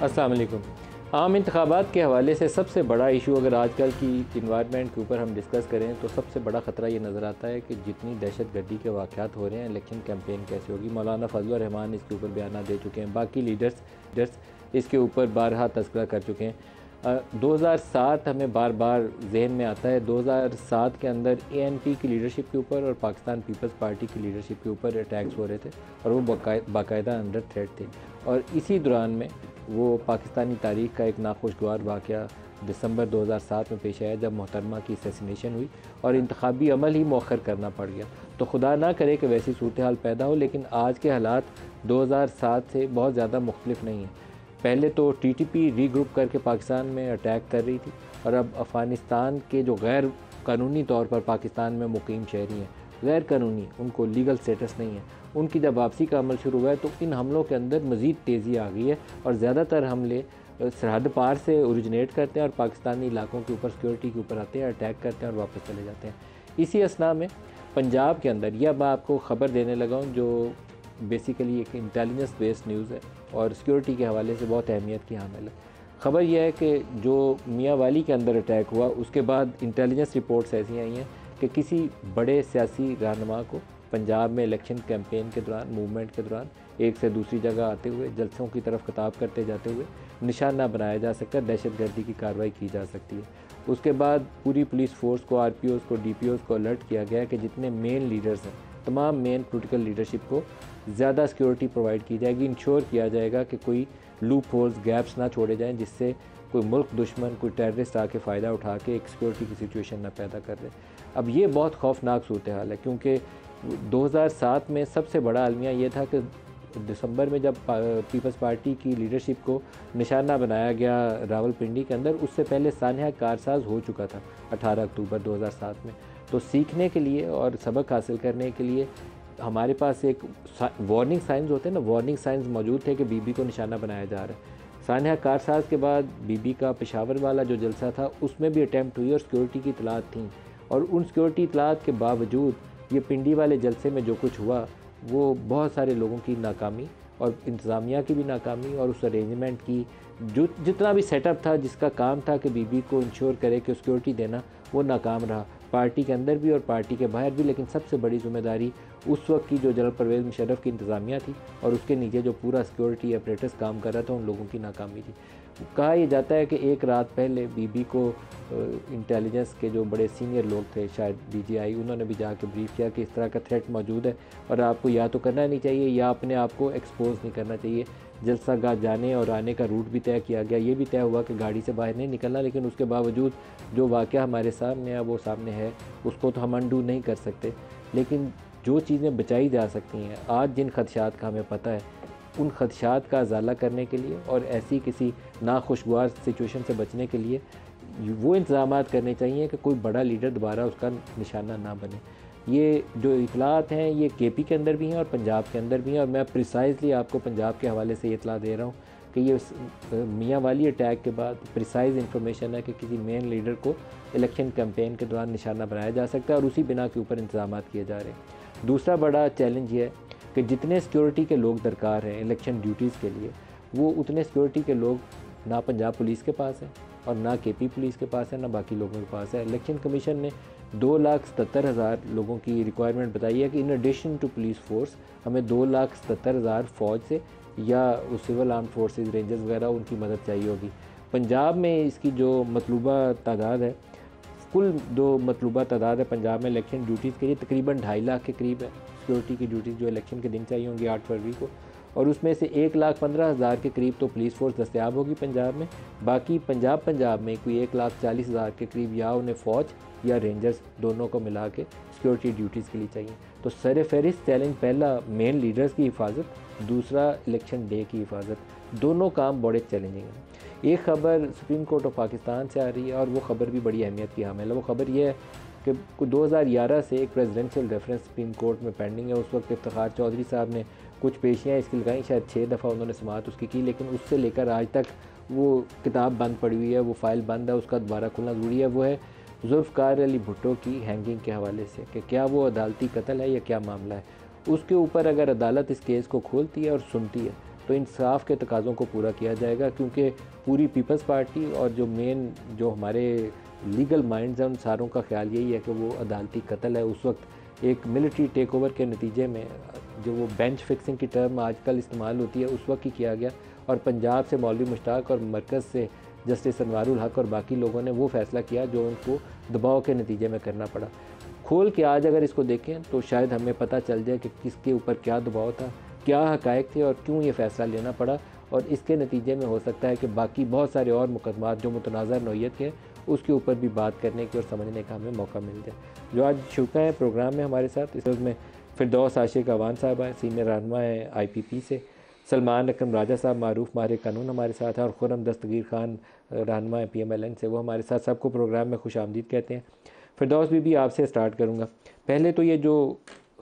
अस्सलाम वालेकुम। आम इंतखाबात के हवाले से सबसे बड़ा इशू अगर आजकल की इन्वायरमेंट के ऊपर हम डिस्कस करें तो सबसे बड़ा ख़तरा ये नज़र आता है कि जितनी दहशत गर्दी के वाक़यात हो रहे हैं, इलेक्शन कैंपेन कैसे होगी। मौलाना फजल रहमान इसके ऊपर बयान दे चुके हैं, बाकी लीडर्स इसके ऊपर बारहा तज़किरा कर चुके हैं। 2007 हमें बार बार जहन में आता है। 2007 के अंदर ANP की लीडरशिप के ऊपर और पाकिस्तान पीपल्स पार्टी की लीडरशिप के ऊपर अटैक्स हो रहे थे और वो बाकायदा अंडर थ्रेट थे। और इसी दौरान में वो पाकिस्तानी तारीख़ का एक नाखुशगवार वाक़या दिसंबर 2007 में पेश आया, जब मोहतरमा की असैसिनेशन हुई और इंतखाबी अमल ही मौखर करना पड़ गया। तो खुदा ना करे कि वैसी सूरत हाल पैदा हो, लेकिन आज के हालात 2007 से बहुत ज़्यादा मुख्तलिफ नहीं हैं। पहले तो TTP रीग्रुप करके पाकिस्तान में अटैक कर रही थी और अब अफ़गानिस्तान के जो गैर कानूनी तौर पर पाकिस्तान में मुकीम शहरी हैं, गैर कानूनी, उनको लीगल स्टेटस नहीं है, उनकी जब वापसी का अमल शुरू हुआ है तो इन हमलों के अंदर मज़ीद तेज़ी आ गई है और ज़्यादातर हमले सरहद पार से ओरिजिनेट करते हैं और पाकिस्तानी इलाकों के ऊपर, सिक्योरिटी के ऊपर आते हैं, अटैक करते हैं और वापस चले जाते हैं। इसी असना में पंजाब के अंदर यह मैं आपको ख़बर देने लगा हूँ जो बेसिकली एक इंटेलिजेंस बेस्ड न्यूज़ है और सिक्योरिटी के हवाले से बहुत अहमियत की हामिल है। ख़बर यह है कि जो मियाँ वाली के अंदर अटैक हुआ उसके बाद इंटेलिजेंस रिपोर्ट्स ऐसी आई हैं कि किसी बड़े सियासी रहनुमा को पंजाब में इलेक्शन कैंपेन के दौरान, मूवमेंट के दौरान एक से दूसरी जगह आते हुए, जलसों की तरफ खिताब करते जाते हुए निशाना बनाया जा सकता है, दहशत गर्दी की कार्रवाई की जा सकती है। उसके बाद पूरी पुलिस फोर्स को, RPOs को, DPOs को अलर्ट किया गया कि जितने मेन लीडर्स हैं, तमाम मेन पोलिटिकल लीडरशिप को ज़्यादा सिक्योरिटी प्रोवाइड की जाएगी। इंश्योर किया जाएगा कि कोई लूप होल्स, गैप्स ना छोड़े जाएँ जिससे कोई मुल्क दुश्मन, कोई टेररिस्ट आके फ़ायदा उठा के एक सिक्योरिटी की सिचुएशन ना पैदा कर दे। अब ये बहुत खौफनाक सूरत हाल है क्योंकि 2007 में सबसे बड़ा अलमिया ये था कि दिसंबर में जब पीपल्स पार्टी की लीडरशिप को निशाना बनाया गया रावलपिंडी के अंदर, उससे पहले सानहा कारसाज हो चुका था 18 अक्टूबर 2007 में। तो सीखने के लिए और सबक हासिल करने के लिए हमारे पास एक वार्निंग साइंस होते हैं ना, वार्निंग साइंस मौजूद थे कि बीबी को निशाना बनाया जा रहा है। सानहा कारसाज के बाद बीबी का पेशावर वाला जो जलसा था उसमें भी अटैम्प्ट हुई और सिक्योरिटी की इतलात थी और उन सिक्योरिटी इतलात के बावजूद ये पिंडी वाले जलसे में जो कुछ हुआ वो बहुत सारे लोगों की नाकामी और इंतज़ामिया की भी नाकामी और उस अरेंजमेंट की जो जितना भी सेटअप था, जिसका काम था कि बीबी को इंश्योर करे कि सिक्योरिटी देना, वो नाकाम रहा, पार्टी के अंदर भी और पार्टी के बाहर भी। लेकिन सबसे बड़ी ज़िम्मेदारी उस वक्त की जो जनरल परवेज़ मुशर्रफ की इंतज़ामिया थी और उसके नीचे जो पूरा सिक्योरिटी अपरेटस काम कर रहा था, उन लोगों की नाकामी थी। कहा यह जाता है कि एक रात पहले बीबी को इंटेलिजेंस के जो बड़े सीनियर लोग थे, शायद DGI, उन्होंने भी जाके ब्रीफ किया कि इस तरह का थ्रेट मौजूद है और आपको या तो करना नहीं चाहिए या अपने आप को एक्सपोज नहीं करना चाहिए। जलसा गाह जाने और आने का रूट भी तय किया गया। ये भी तय हुआ कि गाड़ी से बाहर नहीं निकलना, लेकिन उसके बावजूद जो वाक़या हमारे सामने है वो सामने है, उसको तो हम अनडू नहीं कर सकते। लेकिन जो चीज़ें बचाई जा सकती हैं, आज जिन खदशात का हमें पता है, उन खदशात का अज़ाला करने के लिए और ऐसी किसी नाखुशगवार सिचुएशन से बचने के लिए वो इंतज़ामात करने चाहिए कि कोई बड़ा लीडर दोबारा उसका निशाना ना बने। ये जो इतलात हैं ये KP के अंदर भी हैं और पंजाब के अंदर भी हैं और मैं प्रिसाइज़ली आपको पंजाब के हवाले से ये इतला दे रहा हूँ कि ये मियाँ वाली अटैक के बाद प्रिसाइज़ इन्फॉर्मेशन है कि किसी मेन लीडर को इलेक्शन कैंपेन के दौरान निशाना बनाया जा सकता है और उसी बिना के ऊपर इंतज़ामात किए जा रहे हैं। दूसरा बड़ा चैलेंज ये है कि जितने सिक्योरिटी के लोग दरकार हैं इलेक्शन ड्यूटीज़ के लिए, वो उतने सिक्योरिटी के लोग ना पंजाब पुलिस के पास हैं और ना KP पुलिस के पास है, ना बाकी लोगों के पास है। इलेक्शन कमीशन ने 2,77,000 लोगों की रिक्वायरमेंट बताई है कि in addition to police force हमें 2,77,000 फ़ौज से या सिविल आर्म फोर्सेस, रेंजर्स वगैरह, उनकी मदद चाहिए होगी। पंजाब में इसकी जो मतलूबा तादाद है, कुल जो मतलूबा तादाद है पंजाब में इलेक्शन ड्यूटीज़ के लिए तकरीबन 2.5 लाख के करीब है सिक्योरिटी की ड्यूटीज़ जो इलेक्शन के दिन चाहिए होंगी 8 फरवरी को, और उसमें से 1,15,000 के करीब तो पुलिस फोर्स दस्तयाब होगी पंजाब में। बाकी पंजाब में कोई 1,40,000 के करीब या उन्हें फ़ौज या रेंजर्स दोनों को मिला के सिक्योरिटी ड्यूटीज़ के लिए चाहिए। तो सर फहरिस्त चैलेंज पहला मेन लीडर्स की हिफाजत, दूसरा इलेक्शन डे की हिफाजत, दोनों काम बड़े चैलेंजिंग हैं। एक ख़बर सुप्रीम कोर्ट ऑफ पाकिस्तान से आ रही है और वो ख़बर भी बड़ी अहमियत की हामिल है। वो ख़बर ये है कि 2011 से एक प्रेसिडेंशियल रेफरेंस सुप्रीम कोर्ट में पेंडिंग है। उस वक्त इफ्तिखार चौधरी साहब ने कुछ पेशियाँ इसकी लगाई, शायद 6 दफ़ा उन्होंने समाअत उसकी की, लेकिन उससे लेकर आज तक वो किताब बंद पड़ी हुई है, वो फ़ाइल बंद है, उसका दोबारा खुलना ज़रूरी है। वो है जुल्फ़कार अली भुट्टो की हैंगिंग के हवाले से कि क्या वो अदालती कत्ल है या क्या मामला है। उसके ऊपर अगर अदालत इस केस को खोलती है और सुनती है तो इंसाफ के तकाज़ों को पूरा किया जाएगा, क्योंकि पूरी पीपल्स पार्टी और जो हमारे लीगल माइंड्स हैं उन सारों का ख्याल यही है कि वो अदालती कत्ल है। उस वक्त एक मिलिट्री टेक ओवर के नतीजे में जो वो बेंच फिक्सिंग की टर्म आजकल इस्तेमाल होती है उस वक्त ही किया गया, और पंजाब से मौलवी मुश्ताक और मरकज़ से जस्टिस अनवारुल हक और बाकी लोगों ने वो फ़ैसला किया जो उनको दबाव के नतीजे में करना पड़ा। खोल के आज अगर इसको देखें तो शायद हमें पता चल जाए कि किसके ऊपर क्या दबाव था, क्या हक़ाइक़ थे और क्यों ये फ़ैसला लेना पड़ा, और इसके नतीजे में हो सकता है कि बाकी बहुत सारे और मुकदमात जो मुतनाज़ा नौइयत के हैं उसके ऊपर भी बात करने की और समझने का हमें मौका मिल जाए। जो आज शुक्र है प्रोग्राम में हमारे साथ, इसमें फिरदौस आशिक अवान साहब हैं, सीनियर रहनुमा हैं IPP से, सलमान अकरम राजा साहब मारूफ माहिर कानून हमारे साथ हैं, और खुर्रम दस्तगीर खान रहनुमा हैं PMLN से, वो हमारे साथ। सबको प्रोग्राम में खुश आमदीद कहते हैं। फिरदौस भी आपसे स्टार्ट करूँगा। पहले तो ये जो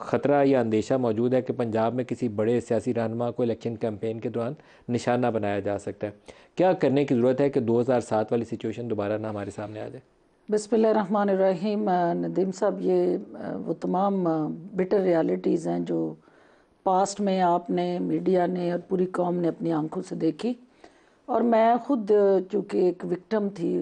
ख़तरा या अंदेशा मौजूद है कि पंजाब में किसी बड़े सियासी रहनुमा को इलेक्शन कैंपेन के दौरान निशाना बनाया जा सकता है, क्या करने की ज़रूरत है कि 2007 वाली सिचुएशन दोबारा ना हमारे सामने आ जाए? बिस्मिल्लाहिर्रहमानिर्रहीम। नदीम साहब, ये वो तमाम बिटर रियलिटीज़ हैं जो पास्ट में आपने, मीडिया ने और पूरी कौम ने अपनी आंखों से देखी, और मैं ख़ुद चूँकि एक विक्टिम थी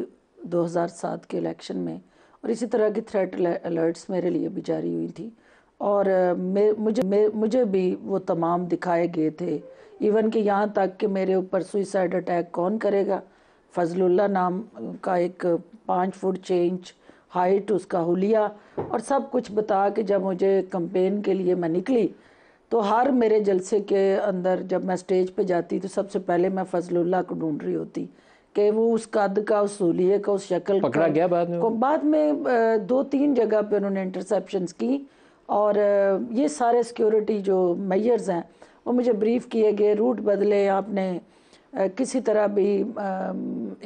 2007 के इलेक्शन में, और इसी तरह की थ्रेट अलर्ट्स मेरे लिए भी जारी हुई थी, और मुझे भी वो तमाम दिखाए गए थे। इवन कि यहाँ तक कि मेरे ऊपर सुइसाइड अटैक कौन करेगा, फजलुल्लाह नाम का एक 5 फुट 6 इंच हाइट उसका हुलिया, और सब कुछ बता के जब मुझे कैंपेन के लिए मैं निकली तो हर मेरे जलसे के अंदर जब मैं स्टेज पे जाती तो सबसे पहले मैं फजलुल्लाह को ढूंढ रही होती कि वो उस कद का, उस हुलिये का, उस शक्ल पकड़ा का। गया बाद में 2-3 जगह पे उन्होंने इंटरसेप्शंस की, और ये सारे सिक्योरिटी जो मेजर्स हैं वो मुझे ब्रीफ किए गए, रूट बदले आपने, किसी तरह भी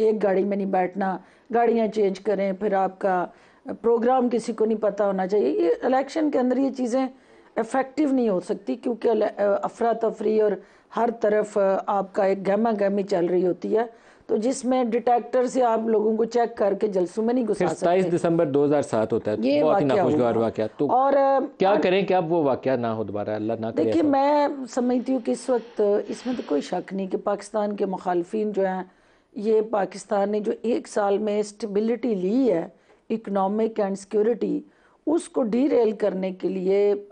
एक गाड़ी में नहीं बैठना, गाड़ियाँ चेंज करें, फिर आपका प्रोग्राम किसी को नहीं पता होना चाहिए। ये इलेक्शन के अंदर ये चीज़ें इफ़ेक्टिव नहीं हो सकती, क्योंकि अफरा तफरी और हर तरफ आपका एक गहमा गहमी चल रही होती है, तो जिसमें डिटेक्टर से आप लोगों को चेक करके जलसों में नहीं घुसा सकते। 27 दिसंबर 2007 होता है, ये बहुत ही वाकया नाखुशगवार वाकया। तो और क्या करें कि अब वो वाकया ना हो दोबारा, अल्लाह ना करे। देखिए, मैं समझती हूँ कि इस वक्त इसमें तो कोई शक नहीं कि पाकिस्तान के मुखालफिन जो हैं, ये पाकिस्तान ने जो 1 साल में स्टेबिलिटी ली है इकनॉमिक एंड सिक्योरिटी, उसको डीरेल करने के लिए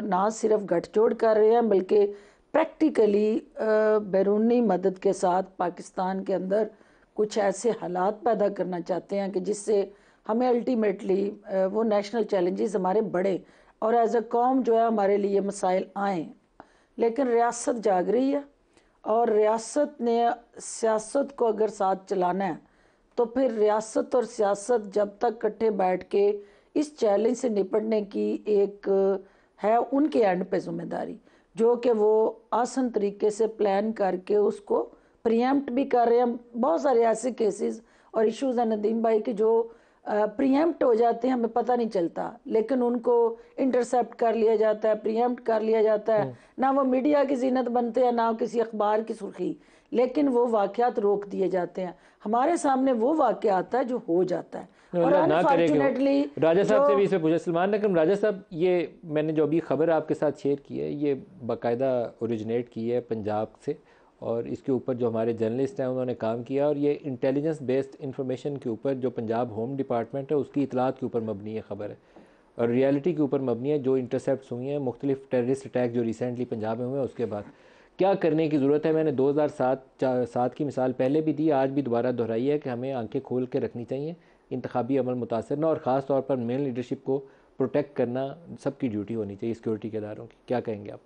ना सिर्फ गठजोड़ कर रहे हैं बल्कि प्रैक्टिकली बैरूनी मदद के साथ पाकिस्तान के अंदर कुछ ऐसे हालात पैदा करना चाहते हैं कि जिससे हमें अल्टीमेटली वो नेशनल चैलेंजेस हमारे बढ़े और एज अ कौम जो है हमारे लिए मसाइल आएँ। लेकिन रियासत जाग रही है, और रियासत ने सियासत को अगर साथ चलाना है तो फिर रियासत और सियासत जब तक इकट्ठे बैठ के इस चैलेंज से निपटने की एक है उनके एंड पे जिम्मेदारी, जो कि वो आसान तरीके से प्लान करके उसको प्रीएम्प्ट भी कर रहे हैं। बहुत सारे ऐसे केसेस और इश्यूज हैं नदीम भाई के जो प्रीएम्प्ट हो जाते हैं, हमें पता नहीं चलता, लेकिन उनको इंटरसेप्ट कर लिया जाता है, प्रीएम्प्ट कर लिया जाता है, ना वो मीडिया की जीनत बनते हैं ना किसी अखबार की सुर्खी, लेकिन वो वाक़यात रोक दिए जाते हैं। हमारे सामने वो वाक़या आता है जो हो जाता है। और अनफॉर्चुनेटली राजा साहब से भी इस पे पूछा, सलमान अकरम राजा साहब, ये मैंने जो अभी खबर आपके साथ शेयर की है ये बाकायदा ओरिजिनेट की है पंजाब से, और इसके ऊपर जो हमारे जर्नलिस्ट हैं उन्होंने काम किया, और ये इंटेलिजेंस बेस्ड इंफॉर्मेशन के ऊपर जो पंजाब होम डिपार्टमेंट है उसकी इतलात के ऊपर मबनी है खबर है, और रियलिटी के ऊपर मबनी है। जो इंटरसेप्ट हुई हैं मुख्तलिफ टेररिस्ट अटैक जो रिसेंटली पंजाब में हुए हैं, उसके बाद क्या करने की ज़रूरत है। मैंने 2007 की मिसाल पहले भी दी, आज भी दोबारा दोहराई है कि हमें आंखें खोल के रखनी चाहिए, इंतखाबी अमल मुतासर ना, और ख़ास तौर पर मेन लीडरशिप को प्रोटेक्ट करना सबकी ड्यूटी होनी चाहिए सिक्योरिटी के इदारों की। क्या कहेंगे आप?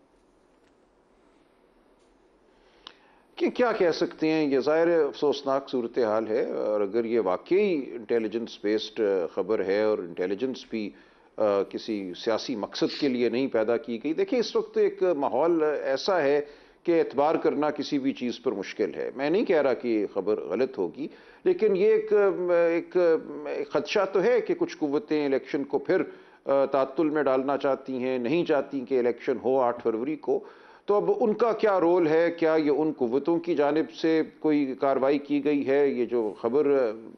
कि क्या कह सकते हैं, ये ज़ाहिर अफसोसनाक सूरत हाल है, और अगर ये वाकई इंटेलिजेंस बेस्ड ख़बर है और इंटेलिजेंस भी किसी सियासी मकसद के लिए नहीं पैदा की गई। देखिए, इस वक्त एक माहौल ऐसा है कि एतबार करना किसी भी चीज़ पर मुश्किल है। मैं नहीं कह रहा कि ख़बर गलत होगी, लेकिन ये एक ख़दशा तो है कि कुछ कुव्वतें इलेक्शन को फिर तातुल में डालना चाहती हैं, नहीं चाहती कि इलेक्शन हो 8 फरवरी को। तो अब उनका क्या रोल है? क्या ये उन कुव्वतों की जानिब से कोई कार्रवाई की गई है, ये जो खबर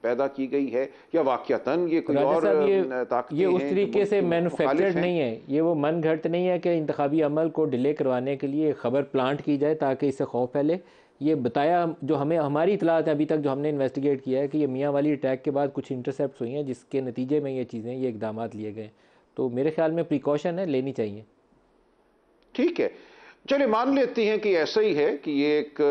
पैदा की गई है, या वाक़यातन ये कोई राजा और साहब, ये ताकतें उस हैं जो तरीके मुल्क से के मुखालिफ मैन्युफैक्चर्ड हैं? नहीं है, ये वो मन घड़त नहीं है कि इंतखाबी अमल को डिले करवाने के लिए खबर प्लांट की जाए ताकि इससे खौफ फैले। ये बताया जो हमें हमारी इतलात है अभी तक जो हमने इन्वेस्टिगेट किया है कि ये मियाँ वाली अटैक के बाद कुछ इंटरसेप्ट हुई हैं जिसके नतीजे में ये चीज़ें ये इकदाम लिए गए। तो मेरे ख्याल में प्रिकॉशन है, लेनी चाहिए। ठीक है। चलिए मान लेते हैं कि ऐसा ही है कि ये एक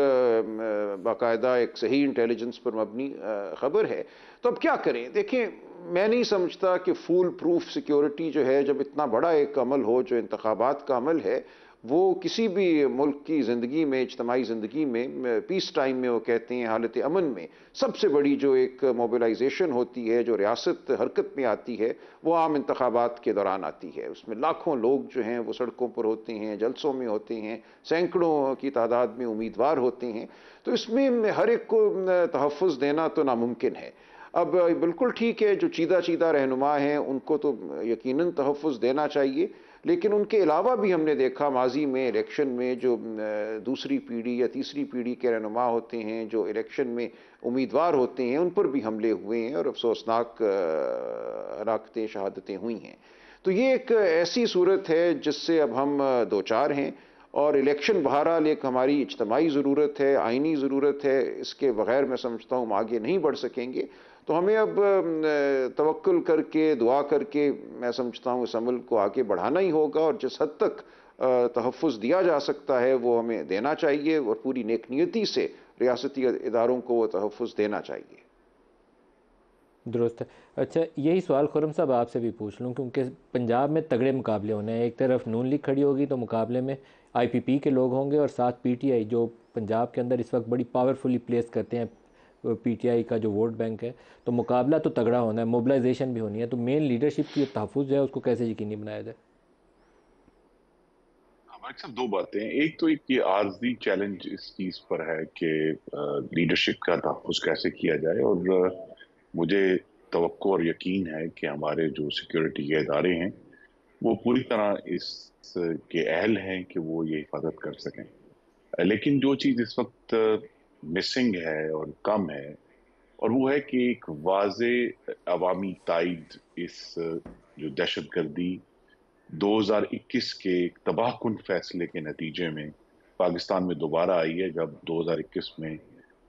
बाकायदा एक सही इंटेलिजेंस पर मबनी खबर है। तो अब क्या करें? देखिए, मैं नहीं समझता कि फूल प्रूफ सिक्योरिटी जो है, जब इतना बड़ा एक अमल हो जो इंतखाबात का अमल है, वो किसी भी मुल्क की ज़िंदगी में, इज्तमाही ज़िंदगी में, पीस टाइम में वो कहते हैं हालत अमन में सबसे बड़ी जो एक मोबिलाइजेशन होती है, जो रियासत हरकत में आती है, वो आम इंतखाबात के दौरान आती है। उसमें लाखों लोग जो हैं वो सड़कों पर होते हैं, जलसों में होते हैं, सैकड़ों की तादाद में उम्मीदवार होते हैं। तो इसमें हर एक को तहफ़्फ़ुज़ देना तो नामुमकिन है। अब बिल्कुल ठीक है, जो चीदा चीदा रहनुमा हैं उनको तो यकीनन तहफ़्फ़ुज़ देना चाहिए, लेकिन उनके अलावा भी हमने देखा माजी में इलेक्शन में जो दूसरी पीढ़ी या तीसरी पीढ़ी के रहनुमा होते हैं, जो इलेक्शन में उम्मीदवार होते हैं, उन पर भी हमले हुए हैं और अफसोसनाक हलाकतें, शहादतें हुई हैं। तो ये एक ऐसी सूरत है जिससे अब हम दो चार हैं, और इलेक्शन बहरहाल एक हमारी इज्तमाही ज़रूरत है, आइनी ज़रूरत है। इसके बगैर मैं समझता हूँ हम आगे नहीं बढ़ सकेंगे। तो हमें अब तवक्कुल करके, दुआ करके, मैं समझता हूँ इस अमल को आगे बढ़ाना ही होगा, और जिस हद तक तहफ़्फ़ुज़ दिया जा सकता है वो हमें देना चाहिए, और पूरी नेकनीयती से रियासती इदारों को वो तहफ़्फ़ुज़ देना चाहिए। दुरुस्त है। अच्छा, यही सवाल खुर्रम साहब आपसे भी पूछ लूँ, क्योंकि पंजाब में तगड़े मुकाबले होने हैं। एक तरफ नून लीग खड़ी होगी तो मुकाबले में आईपीपी के लोग होंगे, और साथ पीटीआई जो पंजाब के अंदर इस वक्त बड़ी पावरफुली प्लेस करते हैं पीटीआई का जो वोट बैंक है। तो मुकाबला तो तगड़ा होना है, मोबिलाइजेशन भी होनी है। तो मेन लीडरशिप की तहफ़्फ़ुज़ जो है उसको कैसे यकीनी बनाया जाए? हमारे साथ दो बातें हैं। एक तो एक ये आर्जी चैलेंज इस चीज पर है कि लीडरशिप का तहफ़्फ़ुज़ कैसे किया जाए, और मुझे तवक्को और यकीन है कि हमारे जो सिक्योरिटी के इदारे हैं वो पूरी तरह इस के अहल हैं कि वो ये हिफाजत कर सकें। लेकिन जो चीज इस वक्त मिसिंग है और कम है, और वो है कि एक वाज़े अवामी ताइद इस जो दहशत गर्दी 2021 के एक तबाहकुन फैसले के नतीजे में पाकिस्तान में दोबारा आई है। जब 2021 में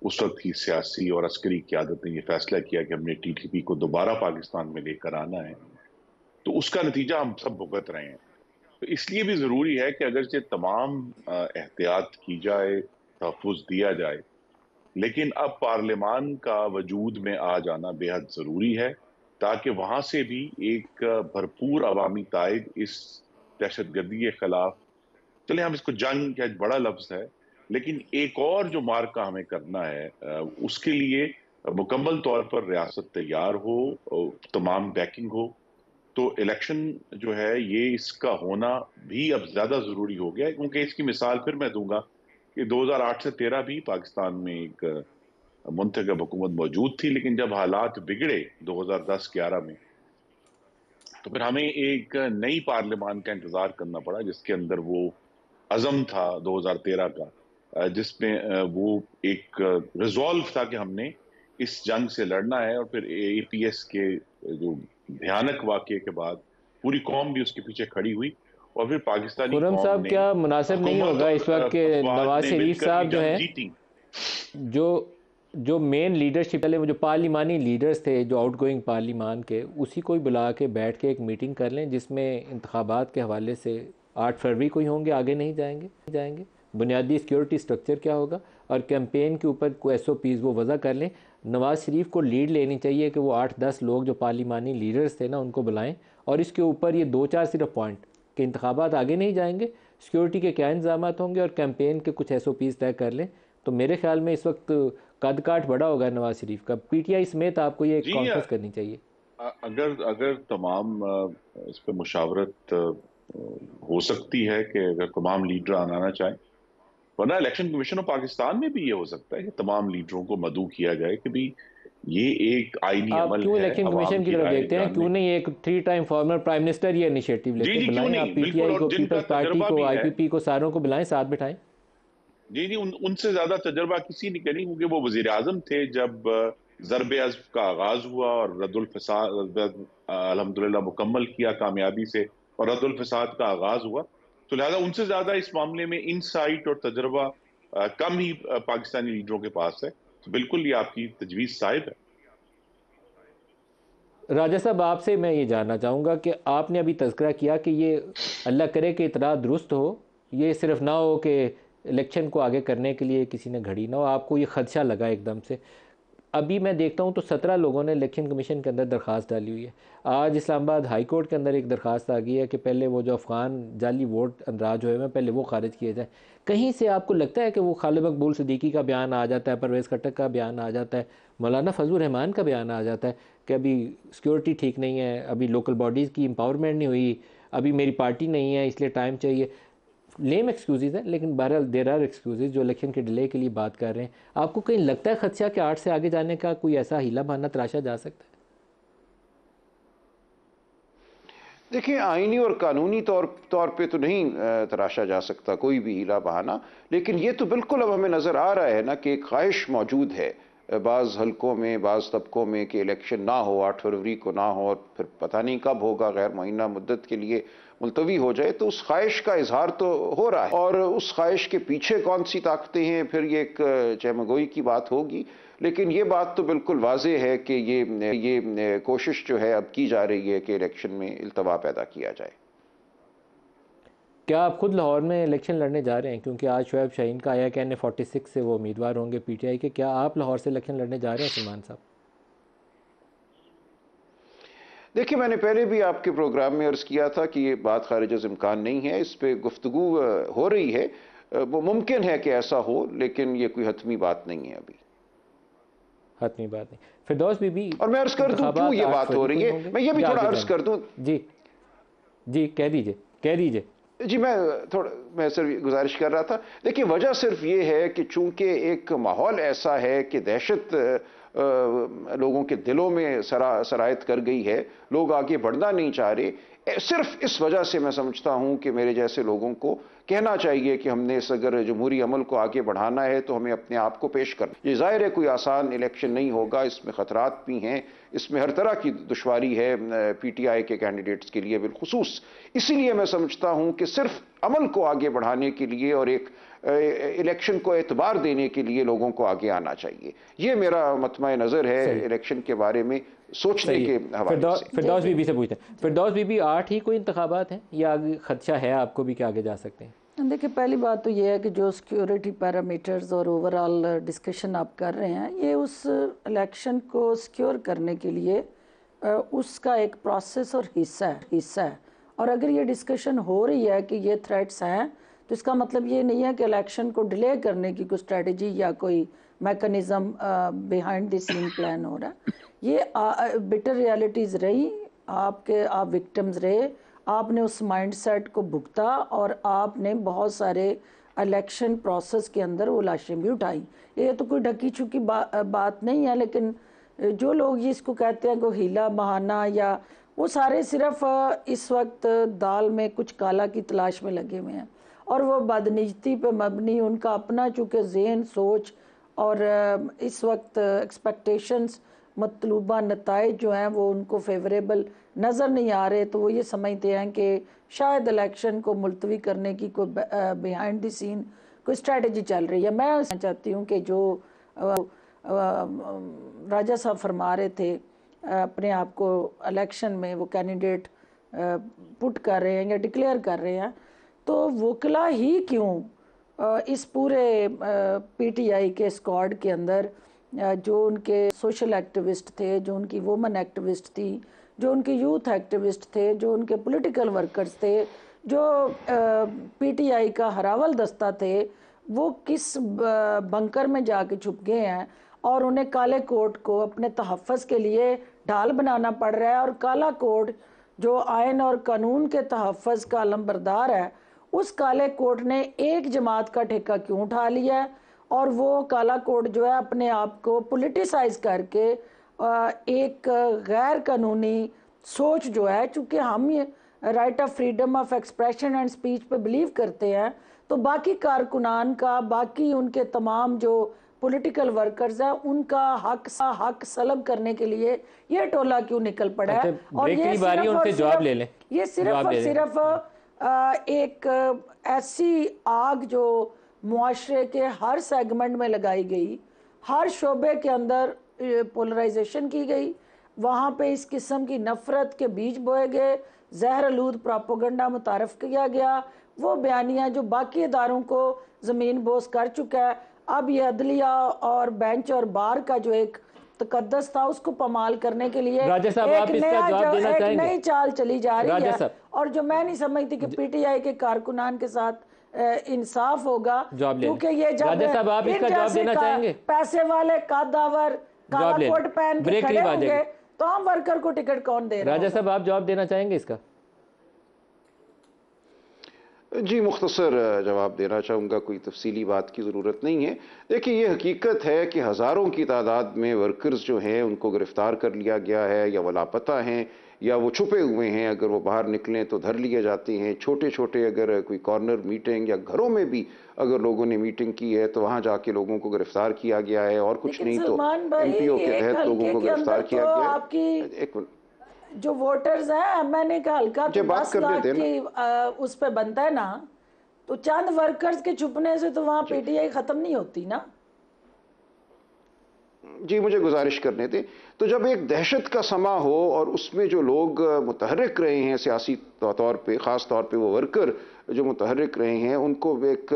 उस वक्त की सियासी और अस्करी क़यादत ने यह फैसला किया कि हमने टीटीपी को दोबारा पाकिस्तान में लेकर आना है, तो उसका नतीजा हम सब भुगत रहे हैं। तो इसलिए भी जरूरी है कि अगर से तमाम एहतियात की जाए, तहफ़्फ़ुज़ दिया जाए, लेकिन अब पार्लियामान का वजूद में आ जाना बेहद जरूरी है, ताकि वहां से भी एक भरपूर अवामी ताइद इस दहशतगर्दी के खिलाफ, चले हम इसको जंग क्या बड़ा लफ्ज है, लेकिन एक और जो मार्का हमें करना है, उसके लिए मुकम्मल तौर पर रियासत तैयार हो और तमाम बैकिंग हो। तो इलेक्शन जो है ये इसका होना भी अब ज्यादा जरूरी हो गया है, क्योंकि इसकी मिसाल फिर मैं दूंगा कि 2008 से 13 भी पाकिस्तान में एक मुंतखब हुकूमत मौजूद थी, लेकिन जब हालात बिगड़े 2010-11 में, तो फिर हमें एक नई पार्लियामान का इंतजार करना पड़ा, जिसके अंदर वो अज़म था 2013 का, जिसमें वो एक रिजॉल्व था कि हमने इस जंग से लड़ना है। और फिर एपीएस के जो भयानक वाकये के बाद पूरी कौम भी उसके पीछे खड़ी हुई, और फिर पाकिस्तानी खुर्रम कौम साहब, ने, क्या मुनासिब नहीं हुकूमत होगा और इस वक्त के अफवाज नवाज ने शरीफ मिलकर ये साहब जो जंग है, जीती? जो जो मेन लीडरशिप पहले वो जो पार्लिमानी लीडर्स थे जो आउटगोइंग पार्लिमान के, उसी को ही बुला के बैठ के एक मीटिंग कर लें जिसमें इंतखाबात के हवाले से 8 फरवरी को ही होंगे, आगे नहीं जाएंगे बुनियादी सिक्योरिटी स्ट्रक्चर क्या होगा, और कैंपेन के ऊपर कोई SOPs वो वज़ा कर लें। नवाज़ शरीफ को लीड लेनी चाहिए कि वो 8-10 लोग जो पार्लिमानी लीडर्स थे ना उनको बुलाएं, और इसके ऊपर ये 2-4 सिर्फ पॉइंट कि इंतखाबात आगे नहीं जाएंगे, सिक्योरिटी के क्या इंतजाम होंगे, और कैंपेन के कुछ SOPs तय कर लें। तो मेरे ख्याल में इस वक्त कद काठ बड़ा होगा नवाज शरीफ का। पीटीआई समेत आपको ये जी, कॉन्फ्रेंस करनी चाहिए। अगर अगर तमाम इस पर मुशावरत हो सकती है कि अगर तमाम लीडर आना चाहें, वरना इलेक्शन कमीशन ऑफ पाकिस्तान में भी ये हो सकता है कि तमाम लीडरों को मदऊ किया जाए कि भी ये एक आईनी आप अमल क्यों है इलेक्शन अवाम कमीशन की की तरफ राय देखते हैं? जानने। क्यों नहीं एक 3 टाइम फॉर्मर प्राइम मिनिस्टर ये इनिशिएटिव जी लेके जी, क्यों बुलाएं? आप नहीं, बिल्कुल। पीटीआई और को, जिनका पीपल्स पार्टी तजर्बा को, भी है, आईपीपी को, सारों को बुलाएं, साथ बिठाएं। जी जी, उनसे ज्यादा तजर्बा किसी ने नहीं, क्योंकि वो वजीर आजम थे जब ज़रब अज़्ब का आगाज हुआ और रद्दुल फसाद अल्हम्दुलिल्लाह मुकम्मल किया कामयाबी से, और रद्दुल फसाद का आगाज हुआ। तो लिहाजा उनसे ज्यादा इस मामले में इनसाइट और तजर्बा कम ही पाकिस्तानी लीडरों के पास है। तो बिल्कुल ये आपकी तजवीज साहिब है। राजा साहब, आपसे मैं ये जानना चाहूँगा कि आपने अभी तज़किरा किया कि ये अल्लाह करे कि इतला दुरुस्त हो, ये सिर्फ ना हो कि इलेक्शन को आगे करने के लिए किसी ने घड़ी ना हो, आपको ये खदशा लगा एकदम से। अभी मैं देखता हूँ तो 17 लोगों ने इलेक्शन कमीशन के अंदर दरख्वास्त डाली हुई है। आज इस्लामाबाद हाई कोर्ट के अंदर एक दरख्वास्त आ गई है कि पहले वो जो अफ़गान जाली वोट अंदराज हुए हैं पहले वो खारिज किए जाए। कहीं से आपको लगता है कि वो खालिद मकबूल सिद्दीकी का बयान आ जाता है, परवेज़ खट्टक का बयान आ जाता है, मौलाना फजलुर रहमान का बयान आ जाता है कि अभी सिक्योरिटी ठीक नहीं है, अभी लोकल बॉडीज़ की एम्पावरमेंट नहीं हुई, अभी मेरी पार्टी नहीं है इसलिए टाइम चाहिए। लेम एक्सक्यूज़ हैं, लेकिन बहरहाल देर आर एक्सक्यूज़ जो इलेक्शन के डिले के लिए बात कर रहे हैं। आपको कहीं लगता है खदशा कि 8 से आगे जाने का कोई ऐसा हीला बहाना तराशा जा सकता है? देखिए, आईनी और कानूनी तौर पे तो नहीं तराशा जा सकता कोई भी हीला बहाना, लेकिन ये तो बिल्कुल अब हमें नज़र आ रहा है ना कि एक ख्वाहिश मौजूद है बाज़ हलकों में, बाज़ तबकों में कि इलेक्शन ना हो, 8 फरवरी को ना हो, और फिर पता नहीं कब होगा, गैर मुअय्यना मुद्दत के लिए मुलतवी हो जाए। तो उस ख्वाहिश का इजहार तो हो रहा है, और उस ख्वाहिश के पीछे कौन सी ताकतें हैं फिर ये एक चहमगोई की बात होगी। लेकिन ये बात तो बिल्कुल वाज़ेह है कि ये कोशिश जो है अब की जा रही है कि इलेक्शन में इल्तवा पैदा किया जाए। क्या आप खुद लाहौर में इलेक्शन लड़ने जा रहे हैं? क्योंकि आज शुएब शाहीन का आया कि NA-46 से वो उम्मीदवार होंगे पीटीआई के। क्या आप लाहौर से इलेक्शन लड़ने जा रहे हैं सलमान साहब? देखिए, मैंने पहले भी आपके प्रोग्राम में अर्ज़ किया था कि ये बात खारिज इम्कान नहीं है, इस पे गुफ्तगू हो रही है। वो मुमकिन है कि ऐसा हो, लेकिन ये कोई हतमी बात नहीं है अभी। हतमी बात नहीं। फिरदौस बीबी, और मैं अर्ज़ कर दूं क्यों ये बात हो रही है, मैं ये भी थोड़ा अर्ज़ कर दूं। जी जी, कह दीजिए, कह दीजिए। जी, मैं सिर्फ गुजारिश कर रहा था। देखिए, वजह सिर्फ ये है कि चूंकि एक माहौल ऐसा है कि दहशत लोगों के दिलों में सरायत कर गई है, लोग आगे बढ़ना नहीं चाह रहे। सिर्फ इस वजह से मैं समझता हूं कि मेरे जैसे लोगों को कहना चाहिए कि हमने इस अगर जमहूरी अमल को आगे बढ़ाना है तो हमें अपने आप को पेश करना। ये जाहिर है कोई आसान इलेक्शन नहीं होगा, इसमें ख़तरात भी हैं, इसमें हर तरह की दुश्वारी है पीटीआई के कैंडिडेट्स के लिए बिलखुसूस। इसीलिए मैं समझता हूं कि सिर्फ अमल को आगे बढ़ाने के लिए और एक इलेक्शन को एतबार देने के लिए लोगों को आगे आना चाहिए। ये मेरा मतमा नज़र है इलेक्शन के बारे में सोचने के हवाले से। फिरदौस बीबी से पूछते हैं, फिरदौस बीबी, 8 ही कोई इंतखाबात हैं या खदशा है आपको भी कि आगे जा सकते हैं? देखिए, पहली बात तो ये है कि जो सिक्योरिटी पैरामीटर्स और ओवरऑल डिस्कशन आप कर रहे हैं, ये उस इलेक्शन को सिक्योर करने के लिए उसका एक प्रोसेस और हिस्सा है। और अगर ये डिस्कशन हो रही है कि ये थ्रेट्स हैं, तो इसका मतलब ये नहीं है कि इलेक्शन को डिले करने की कोई स्ट्रेटजी या कोई mechanism behind the scene plan हो रहा है। ये बिटर रियलिटीज़ रही, आप विक्टिम्स रहे, आपने उस माइंडसेट को भुगता और आपने बहुत सारे इलेक्शन प्रोसेस के अंदर वो लाशें भी उठाई। ये तो कोई ढकी छुपी बात नहीं है, लेकिन जो लोग ये इसको कहते हैं कोई हीला बहाना, या वो सारे सिर्फ इस वक्त दाल में कुछ काला की तलाश में लगे हुए हैं, और वो बदनीयती पे मबनी उनका अपना चूँकि ज़हन, सोच और इस वक्त एक्सपेक्टेशंस, मतलूबा नताइज जो हैं वो उनको फेवरेबल नज़र नहीं आ रहे, तो वो ये समझते हैं कि शायद इलेक्शन को मुलतवी करने की कोई बिहाइंड द सीन कोई स्ट्रेटजी चल रही है। मैं चाहती हूँ कि जो राजा साहब फरमा रहे थे, अपने आप को इलेक्शन में वो कैंडिडेट पुट कर रहे हैं या डिक्लेयर कर रहे हैं, तो वकला ही क्यों इस पूरे पीटीआई के स्क्वाड के अंदर जो उनके सोशल एक्टिविस्ट थे, जो उनकी वुमेन एक्टिविस्ट थी, जो उनके यूथ एक्टिविस्ट थे, जो उनके पॉलिटिकल वर्कर्स थे, जो पीटीआई का हरावल दस्ता थे, वो किस बंकर में जाके छुप गए हैं और उन्हें काले कोट को अपने तहफ़्फ़ुज़ के लिए ढाल बनाना पड़ रहा है। और काला कोट जो आयन और कानून के तहफ़्फ़ुज़ का अलमबरदार है, उस काले कोट ने एक जमात का ठेका क्यों उठा लिया है, और वो काला कोट जो है अपने आप को पॉलिटिसाइज करके एक गैर कानूनी सोच जो है, चूँकि हम ये right of freedom of expression and speech पे बिलीव करते हैं, तो बाकी कारकुनान का, बाकी उनके तमाम जो पॉलिटिकल वर्कर्स हैं, उनका हक सलब करने के लिए ये टोला क्यों निकल पड़ा है। और ये सिर्फ और सिर्फ एक ऐसी आग जो मुआशरे के हर सेगमेंट में लगाई गई, हर शोबे के अंदर पोलराइजेशन की गई, वहाँ पे इस किस्म की नफ़रत के बीज बोए गए, जहर आलूद प्रोपेगेंडा मुतारफ़ किया गया, वो बयानिया जो बाकी इदारों को ज़मीन बोस कर चुका है। अब ये अदलिया और बेंच और बार का जो एक तकद्दस था, उसको पमाल करने के लिए एक नई चाल चली जा रही है। और जो मैं नहीं समझती कि पीटीआई के कारकुनान के साथ इंसाफ होगा, क्योंकि ये जब पैसे वाले कादावर काला कोट पहन के खड़े होंगे तो आम वर्कर को टिकट कौन दे रहा है? राजा साहब, आप जवाब देना चाहेंगे इसका? जी, मुख्तसर जवाब देना चाहूँगा, कोई तफसीली बात की ज़रूरत नहीं है। देखिए, ये हकीकत है कि हज़ारों की तादाद में वर्कर्स जो हैं उनको गिरफ़्तार कर लिया गया है, या वो लापता हैं, या वो छुपे हुए हैं। अगर वो बाहर निकलें तो धर लिए जाते हैं। छोटे छोटे अगर कोई कॉर्नर मीटिंग या घरों में भी अगर लोगों ने मीटिंग की है तो वहाँ जाके लोगों को गिरफ़्तार किया गया है, और कुछ नहीं तो MPO के तहत लोगों को गिरफ़्तार किया गया है। एक जो वोटर्स हैं, मैंने कहा हल्का तो 10 लाख की उस पे बनता है ना, तो चंद वर्कर्स के छुपने से तो वहाँ पीटीआई खत्म नहीं होती ना। जी, मुझे गुजारिश करने दें। तो जब एक दहशत का समा हो और उसमें जो लोग मुतहर्रिक रहे हैं सियासी तौर पे, ख़ास तौर पे वो वर्कर जो मुतहर्रिक रहे हैं, उनको एक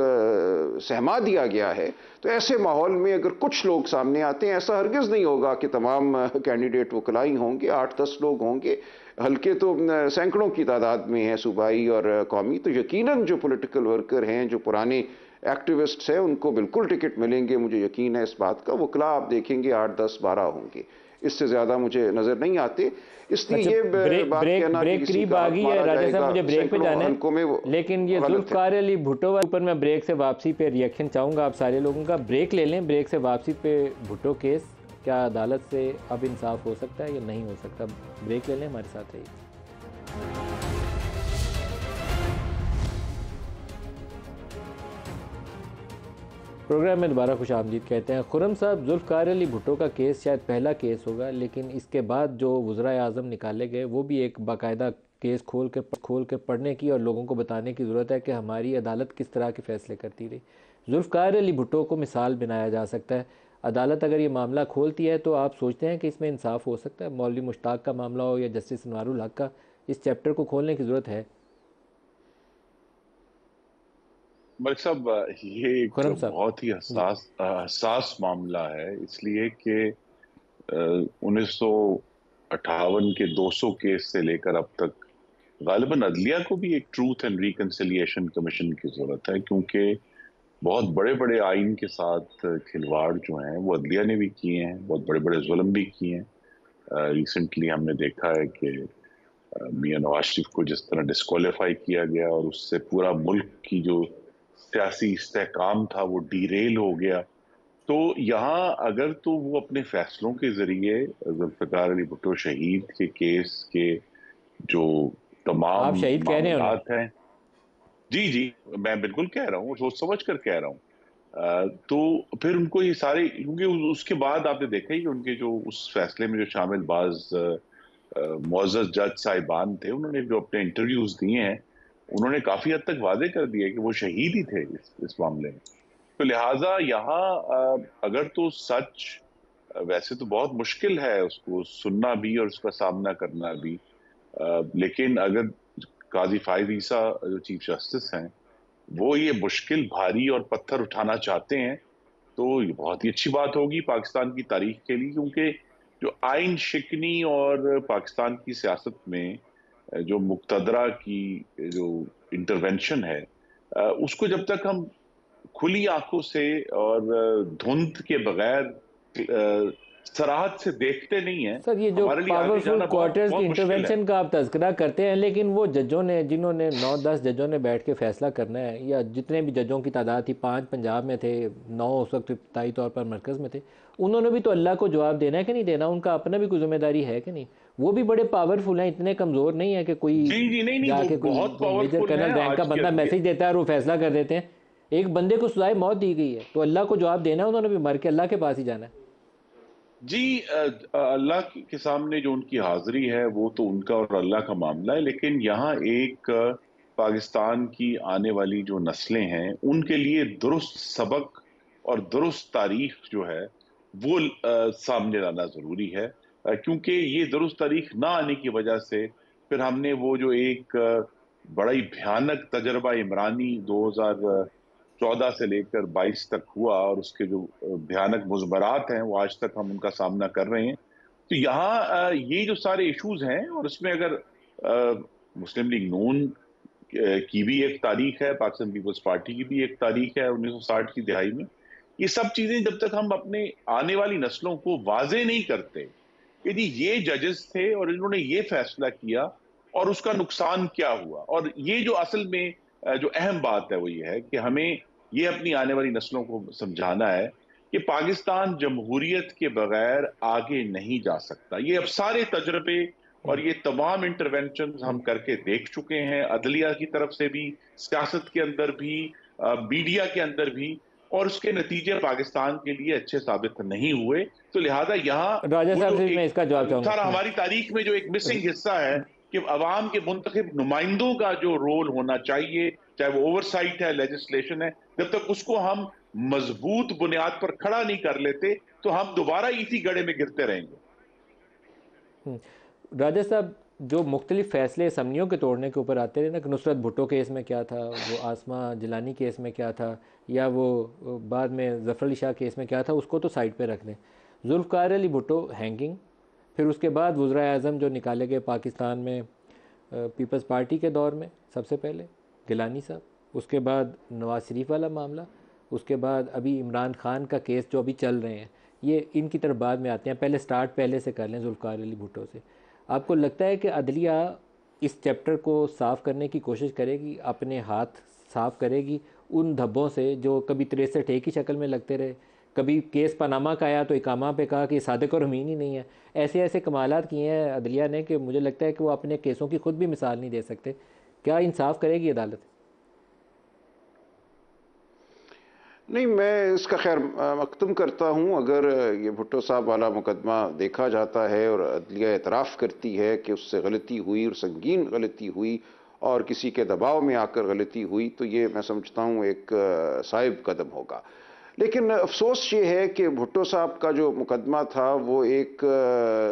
सहमा दिया गया है, तो ऐसे माहौल में अगर कुछ लोग सामने आते हैं, ऐसा हरगिज़ नहीं होगा कि तमाम कैंडिडेट वकलाई होंगे। 8-10 लोग होंगे, हल्के तो सैकड़ों की तादाद में हैं, सूबाई और कौमी। तो यकीनन जो पॉलिटिकल वर्कर हैं, जो पुराने एक्टिविस्ट्स हैं, उनको बिल्कुल टिकट मिलेंगे, मुझे यकीन है इस बात का। वकला आप देखेंगे 8, 10, 12 होंगे, इससे ज़्यादा मुझे नज़र नहीं आते। इसलिए ये बात कहना ब्रेक करीब आ गई है राजा साहब, मुझे ब्रेक पे जाना है, लेकिन ये जुल्फ़िकार अली भुट्टो ऊपर मैं ब्रेक से वापसी पे रिएक्शन चाहूँगा आप सारे लोगों का। ब्रेक ले लें, ब्रेक से वापसी पे भुट्टो केस, क्या अदालत से अब इंसाफ हो सकता है या नहीं हो सकता? ब्रेक ले लें, हमारे साथ रहिए। प्रोग्राम में दोबारा खुश आमदीद कहते हैं। खुर्रम साहब, जुल्फ़िकार अली भुट्टो का केस शायद पहला केस होगा, लेकिन इसके बाद जो वज़राए आज़म निकाले गए वो भी एक बाकायदा केस खोल के पढ़ने की और लोगों को बताने की ज़रूरत है कि हमारी अदालत किस तरह के फ़ैसले करती रही। जुल्फ़िकार अली भुट्टो को मिसाल बनाया जा सकता है। अदालत अगर ये मामला खोलती है तो आप सोचते हैं कि इसमें इंसाफ हो सकता है? मौलवी मुश्ताक का मामला हो या जस्टिस अनवारुल हक का, इस चैप्टर को खोलने की ज़रूरत है? मलिक साहब, ये एक बहुत ही हसास मामला है, इसलिए कि 1958 के 200 केस से लेकर अब तक गालिबन अदलिया को भी एक ट्रूथ एंड रिकंसिलिएशन कमीशन की जरूरत है, क्योंकि बहुत बड़े बड़े आइन के साथ खिलवाड़ जो हैं वो अदलिया ने भी किए हैं, बहुत बड़े बड़े जुल्म भी किए हैं। रिसेंटली हमने देखा है कि मियां नवाज शरीफ को जिस तरह डिस्क्वालीफाई किया गया और उससे पूरा मुल्क की जो सियासी इस्तेहकाम था वो डीरेल हो गया। तो यहाँ अगर तो वो अपने फैसलों के जरिए जुल्फ़िकार अली भुट्टो शहीद के केस के जो तमाम मामलात हैं, जी मैं बिल्कुल कह रहा हूँ, सोच समझ कर कह रहा हूँ, तो फिर उनको ये सारे, क्योंकि उसके बाद आपने देखा ही कि उनके जो उस फैसले में जो शामिल बाज मुअज़्ज़ज़ जज साहिबान थे, उन्होंने जो अपने इंटरव्यूज दिए हैं, उन्होंने काफी हद तक वादे कर दिया कि वो शहीद ही थे इस मामले में। तो लिहाजा यहाँ अगर तो सच, वैसे तो बहुत मुश्किल है उसको सुनना भी और उसका सामना करना भी, लेकिन अगर काजी फाइज ईसा जो चीफ जस्टिस हैं वो ये मुश्किल, भारी और पत्थर उठाना चाहते हैं, तो ये बहुत ही अच्छी बात होगी पाकिस्तान की तारीख के लिए, क्योंकि जो आइन शिकनी और पाकिस्तान की सियासत में जो मुक्तदरा की जो इंटरवेंशन है, उसको जब तक हम खुली आंखों से और धुंध के बगैर सराहत से देखते नहीं है। सर, ये जो हमारे लिए आगे पावरफुल जाना बहुत क्वार्टर्स की बहुत मुश्किल है। इंटरवेंशन का आप तज़किरा करते हैं, लेकिन वो जजों ने, जिन्होंने 9-10 जजों ने बैठ के फैसला करना है, या जितने भी जजों की तादाद थी, 5 पंजाब में थे, 9 उस वक्त इब्तदाई तौर पर मरकज़ में थे, उन्होंने भी तो अल्लाह को जवाब देना है कि नहीं देना, उनका अपना भी कोई जिम्मेदारी है कि नहीं। वो भी बड़े पावरफुल हैं, इतने कमज़ोर नहीं है कि कोई जी जी, नहीं नहीं, वो जाके बहुत कोई मेजर पावरफुल है कर्नल रैंक का आज बंदा के। मैसेज देता है और वो फैसला कर देते हैं। एक बंदे को सजाए मौत दी गई है, तो अल्लाह को जवाब देना है, उन्होंने भी मर के अल्लाह के पास ही जाना है। जी, अल्लाह के सामने जो उनकी हाजिरी है वो तो उनका और अल्लाह का मामला है, लेकिन यहाँ एक पाकिस्तान की आने वाली जो नस्लें हैं उनके लिए दुरुस्त सबक और दुरुस्त तारीख जो है वो सामने लाना जरूरी है। क्योंकि ये दुरुस्त तारीख ना आने की वजह से फिर हमने वो जो एक बड़ा ही भयानक तजर्बा इमरानी 2014 से लेकर 22 तक हुआ और उसके जो भयानक मुज़मरात हैं वो आज तक हम उनका सामना कर रहे हैं। तो यहाँ ये जो सारे इश्यूज हैं, और इसमें अगर मुस्लिम लीग नून की भी एक तारीख है, पाकिस्तान पीपल्स पार्टी की भी एक तारीख है 1960 की दिहाई में, ये सब चीजें जब तक हम अपने आने वाली नस्लों को वाजे नहीं करते कि जी ये जजेस थे और इन्होंने ये फैसला किया और उसका नुकसान क्या हुआ, और ये जो असल में जो अहम बात है वो ये है कि हमें ये अपनी आने वाली नस्लों को समझाना है कि पाकिस्तान जमहूरियत के बगैर आगे नहीं जा सकता। ये अब सारे तजर्बे और ये तमाम इंटरवेंशन हम करके देख चुके हैं, अदलिया की तरफ से भी, सियासत के अंदर भी, मीडिया के अंदर भी, और उसके नतीजे पाकिस्तान के लिए अच्छे साबित नहीं हुए। तो लिहाजा यहाँ राजा वो साहब जो से मैं एक इसका जवाब सारा चाहूँगा। हमारी तारीख में जो एक मिसिंग हिस्सा है कि अवाम के मुंतखब नुमाइंदों का जो रोल होना चाहिए, चाहे वो ओवरसाइट है, लेजिस्लेशन है, जब तक उसको हम मजबूत बुनियाद पर खड़ा नहीं कर लेते तो हम दोबारा इसी गड्ढे में गिरते रहेंगे। राजा साहब, जो मुख्तलिफ फ़ैसले असम्बलियों के तोड़ने के ऊपर आते रहे ना, कि नुसरत भुट्टो केस में क्या था, वो आसमा जिलानी केस में क्या था, या वो बाद में ज़फ़र अली शाह केस में क्या था, उसको तो साइड पे रख दें। जुल्फ़िकार अली भुट्टो हैंगिंग, फिर उसके बाद वज़ीर आज़म जो निकाले गए पाकिस्तान में पीपल्स पार्टी के दौर में, सबसे पहले गिलानी साहब, उसके बाद नवाज शरीफ वाला मामला, उसके बाद अभी इमरान खान का केस जो अभी चल रहे हैं, ये इनकी तरफ बाद में आते हैं। पहले स्टार्ट पहले से कर लें जुल्फ़िकार अली भुट्टो से। आपको लगता है कि अदलिया इस चैप्टर को साफ़ करने की कोशिश करेगी, अपने हाथ साफ़ करेगी उन धब्बों से जो कभी 63 एक ही शक्ल में लगते रहे, कभी केस पनामा का आया तो इकामा पे कहा कि सादिक और अमीन ही नहीं है, ऐसे ऐसे कमालात किए हैं अदलिया ने कि मुझे लगता है कि वो अपने केसों की खुद भी मिसाल नहीं दे सकते। क्या इंसाफ करेगी अदालत? नहीं, मैं इसका खैर मकतम करता हूँ। अगर ये भुट्टो साहब वाला मुकदमा देखा जाता है और अदलिया एतराफ़ करती है कि उससे गलती हुई और संगीन गलती हुई और किसी के दबाव में आकर गलती हुई, तो ये मैं समझता हूँ एक साइब कदम होगा। लेकिन अफसोस ये है कि भुट्टो साहब का जो मुकदमा था वो एक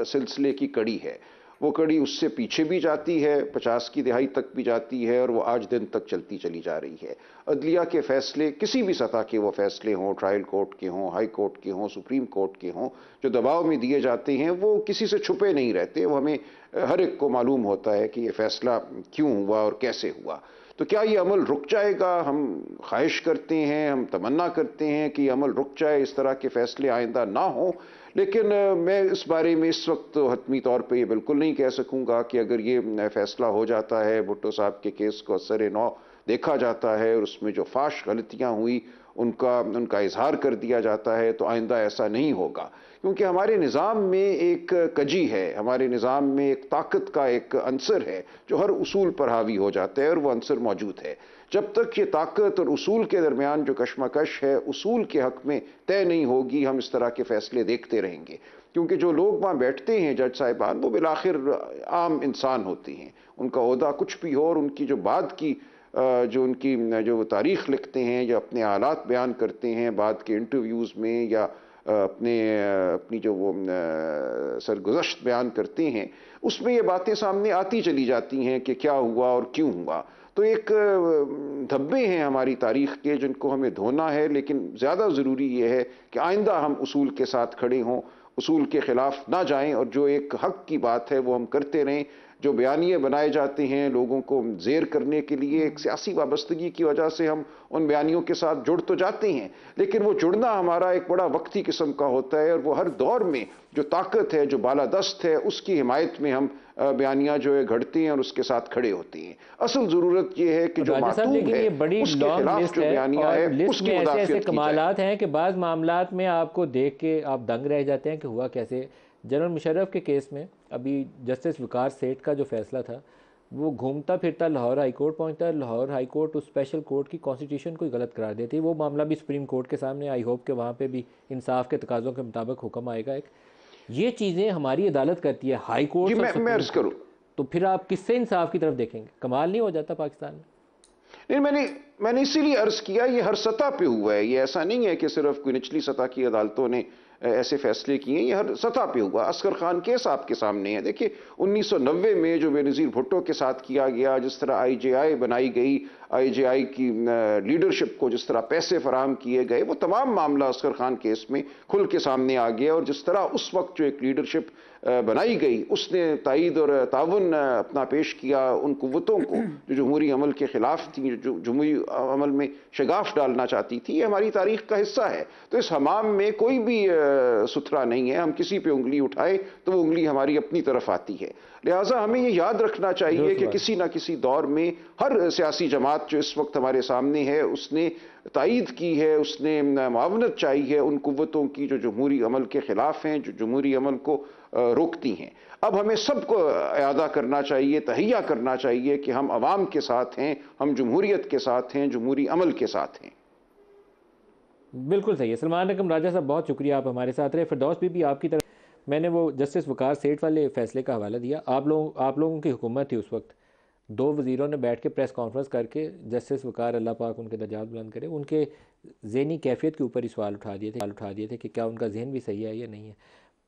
सिलसिले की कड़ी है। वो कड़ी उससे पीछे भी जाती है, 50 की दिहाई तक भी जाती है, और वो आज दिन तक चलती चली जा रही है। अदलिया के फैसले, किसी भी सतह के वो फैसले हों, ट्रायल कोर्ट के हों, हाई कोर्ट के हों, सुप्रीम कोर्ट के हों, जो दबाव में दिए जाते हैं वो किसी से छुपे नहीं रहते। वो हमें हर एक को मालूम होता है कि ये फैसला क्यों हुआ और कैसे हुआ। तो क्या ये अमल रुक जाएगा? हम ख्वाहिश करते हैं, हम तमन्ना करते हैं कि ये अमल रुक जाए, इस तरह के फैसले आइंदा ना हो। लेकिन मैं इस बारे में इस वक्त हतमी तौर पे ये बिल्कुल नहीं कह सकूंगा कि अगर ये फैसला हो जाता है, भुट्टो साहब के केस को असर नौ देखा जाता है और उसमें जो फाश गलतियां हुई उनका इजहार कर दिया जाता है, तो आइंदा ऐसा नहीं होगा। क्योंकि हमारे निज़ाम में एक कजी है, हमारे निज़ाम में एक ताकत का एक अंसर है जो हर उसूल पर हावी हो जाता है, और वो अंसर मौजूद है। जब तक ये ताकत और उसूल के दरमियान जो कशमकश है उसूल के हक में तय नहीं होगी, हम इस तरह के फैसले देखते रहेंगे। क्योंकि जो लोग वहाँ बैठते हैं जज साहिबान, वो बिलाखिर आम इंसान होते हैं, उनका ओहदा कुछ भी हो, और उनकी जो बाद की जो तारीख लिखते हैं या अपने हालात बयान करते हैं बाद के इंटरव्यूज़ में, या अपनी जो वो सरगुज़श्त बयान करते हैं, उसमें ये बातें सामने आती चली जाती हैं कि क्या हुआ और क्यों हुआ। तो एक धब्बे हैं हमारी तारीख के जिनको हमें धोना है। लेकिन ज़्यादा ज़रूरी ये है कि आइंदा हम उसूल के साथ खड़े हों, उसूल के ख़िलाफ़ ना जाएं, और जो एक हक़ की बात है वो हम करते रहें। जो बयानिए बनाए जाते हैं लोगों को जेर करने के लिए, एक सियासी वाबस्तगी की वजह से हम उन बयानियों के साथ जुड़ तो जाते हैं, लेकिन वो जुड़ना हमारा एक बड़ा वक्ती किस्म का होता है और वो हर दौर में जो ताकत है, जो बालादस्त है, उसकी हिमायत में हम बयानियां जो है घड़ते हैं और उसके साथ खड़े होते हैं। असल जरूरत ये है कि जो मातूम है उसके खिलाफ जो बयानियां है उसकी मुदाफियत की जाए। कमालात हैं कि बाज़ मामलात में आपको देख के आप दंग रह जाते हैं कि हुआ कैसे। जनरल मुशर्रफ के केस में अभी जस्टिस वकार सेठ का जो फैसला था, वो घूमता फिरता लाहौर हाई कोर्ट पहुंचता, लाहौर हाई कोर्ट उस स्पेशल कोर्ट की कॉन्स्टिट्यूशन को गलत करार देती है। वो मामला भी सुप्रीम कोर्ट के सामने, आई होप कि वहाँ पे भी इंसाफ के तकाज़ों के मुताबिक हुक्म आएगा। एक ये चीज़ें हमारी अदालत करती है, हाई कोर्ट और सुप्रीम कोर्ट, तो फिर आप किससे इंसाफ की तरफ देखेंगे? कमाल नहीं हो जाता पाकिस्तान में? नहीं, मैंने इसीलिए अर्ज किया, ये हर सतह पे हुआ है, ये ऐसा नहीं है कि सिर्फ कोई निचली सतह की अदालतों ने ऐसे फैसले किए, ये हर सतह पे हुआ। असगर खान केस आपके सामने है, देखिए 1990 में जो बेनज़ीर भुट्टो के साथ किया गया, जिस तरह IJI बनाई गई, IJI की लीडरशिप को जिस तरह पैसे फराहम किए गए, वो तमाम मामला असगर खान केस में खुल के सामने आ गया। और जिस तरह उस वक्त जो एक लीडरशिप बनाई गई, उसने तायद और ताउन अपना पेश किया उन कुव्वतों को जो जमहूरी अमल के खिलाफ थी, जो जमहूरी अमल में शगाफ डालना चाहती थी। ये हमारी तारीख का हिस्सा है। तो इस हमाम में कोई भी सुथरा नहीं है, हम किसी पे उंगली उठाए तो वो उंगली हमारी अपनी तरफ आती है। लिहाजा हमें ये याद रखना चाहिए कि किसी ना किसी दौर में हर सियासी जमात जो इस वक्त हमारे सामने है, उसने तायद की है, उसने मुआवनत चाहिए है उन कुव्वतों की जो जमहूरी अमल के खिलाफ हैं, जो जमहूरी अमल को रोकती हैं। अब हमें सबको अयादा करना चाहिए, तहिया करना चाहिए कि हम अवाम के साथ हैं, हम जमहूरियत के साथ हैं, जमहूरी अमल के साथ हैं। बिल्कुल सही है। सलमान रकम राजा साहब, बहुत शुक्रिया, आप हमारे साथ रहे। फिरदौस भी आपकी तरफ, मैंने वो जस्टिस वकार सेठ वाले फैसले का हवाला दिया। आप लोगों की हुकूमत थी उस वक्त, 2 वज़ीरों ने बैठ के प्रेस कॉन्फ्रेंस करके जस्टिस वकार, अल्लाह पाक उनके दर्जात बुलंद करे, उनके ज़हनी कैफियत के ऊपर ही सवाल उठा दिए थे कि क्या उनका जहन भी सही है या नहीं है।